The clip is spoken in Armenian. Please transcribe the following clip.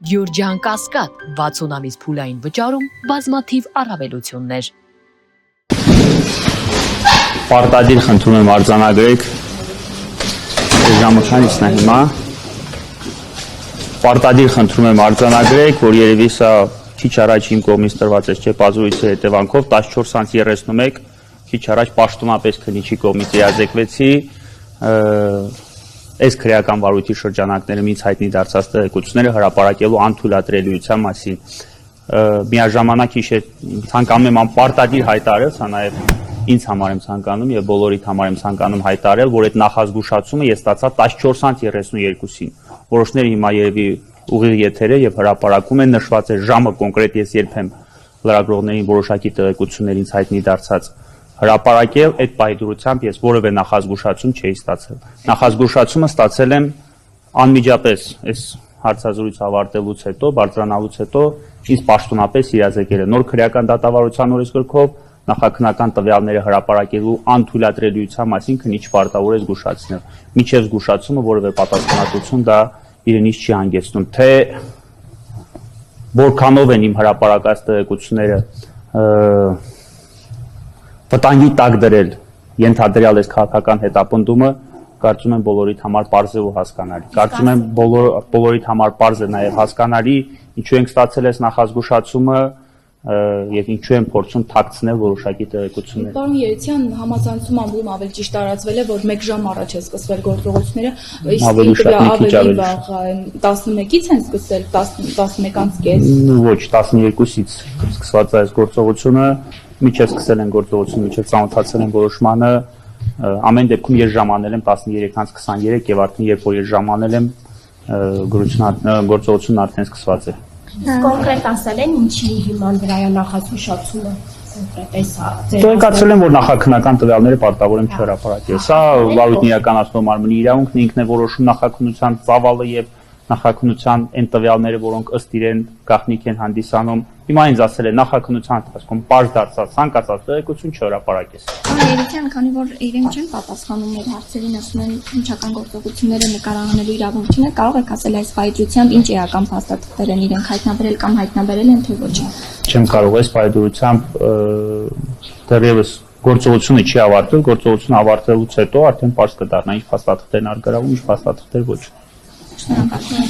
Գյուրջան Կասկադ 60 ամիս փուլային վճարում բազմաթիվ առավելություններ։ Պարտադիր խնդրում եմ արձանագրեք ժամը քանիսն է հիմա։ Պարտադիր խնդրում եմ արձանագրեք, որ երևի սա քիչ առաջ իմ կողմից տրված է չեպազորույցի հետևանքով 14:31 քիչ առաջ պաշտոնապես քննիչի կողմից իրազեկվեցի այս քրեական վարույթի շրջանակներում ինձ հայտնի դարձած տեղեկությունները հրապարակելու անթույլատրելիության մասին։ Միաժամանակ ցանկանում եմ անպարտադիր հայտարարել, սա նաև ինձ համար եմ ցանկանում եւ բոլորիդ համար եմ ցանկանում հայտարարել, որ այդ նախազգուշացումը ես ստացա 14:32-ին։ Որոշները հիմա երևի ուղիղ եթեր է եւ հրապարակում են, նշված է ժամը կոնկրետ, ես երբեմ լրագրողներին որոշակի տեղեկություններ ինձ հայտնի դարձած հրապարակել, այդ պայդրությամբ ես որևէ նախազգուշացում չէի ստացել։ Նախազգուշացումը ստացել եմ անմիջապես այս հարցազրույցը ավարտելուց հետո, բարձրանալուց հետո ինձ պաշտոնապես իրազեկել է նոր քրեական դատավարության օրենսգրքով նախաքննական տվյալները հրապարակելու անթույլատրելիության մասին քննիչ պարտավոր է զգուշացնել։ Մինչև զգուշացումը որևէ պատասխանատվություն դա իրենից չի հանգեցնում, թե որքանով են իմ հրապարակած տեղեկությունները վտանգի տակ դրել ենթադրյալ այս քաղաքական հետապնդումը, կարծում եմ բոլորիդ համար պարզ է ու հասկանալի։ Կարծում եմ բոլորիդ համար պարզ է նաև հասկանալի, ինչու ենք ստացել այս նախազգուշացումը եւ ինչու են փորձում թաքցնել որոշակի տեղեկություններ։ Պարոն Երիցյան, համացանցում ամբողջ ավելի ճիշտ տարածվել է, որ 1 ժամ առաջ է սկսվել գործողությունները, ավելի վաղ 11-ից են սկսել, 11:30։ Ոչ, 12-ից սկսված է այս գործողությունը, միջև սկսել են գործողությունը, միջև ծանոթացել են որոշմանը, ամեն դեպքում ես ժամանել եմ 13:23 եւ արդեն երբ որ ես ժամանել եմ գործողությունն արդեն սկսված է։ Կոնկրետ ասել են ինչի հիման վրա է նախազգուշացումը, տեղեկացրել եմ, որ նախաքննական տվյալները պարտավոր եմ չհրապարակել։ Սա վարույթն իրականացնող մարմնի իրավունքն ինքն է որոշում նախաքննության ծավալը եւ նախաքննության այն տվյալները, որոնք ըստ իրեն գաղտնիք են հանդիսանում։ Հիմա ինձ ասել է նախաքննության ընթացքում պարզ դարձած ցանկացած տեղեկություն չհրապարակես։ Երիցյան, քանի որ իրենք չեն պատասխանում մեր հարցերին, ասում են քննչական գործողությունները նկարանելու իրավունք չունեն, կարող եք ասել այս վայրիջությամբ ինչ էական փաստաթղթեր են իրենք հայտնաբերել կամ հայտնաբերել են, թե ոչ։ Չեմ կարող այս վայրիջությամբ դեռևս գործողությունը չի ավարտվել, գործողությունը ավարտելուց հետո արդեն պարզ կդառնա ինչ փաստաթղթեր են արգելվում, ինչ փաստաթղթեր ոչ։ Շնորհակալ եմ։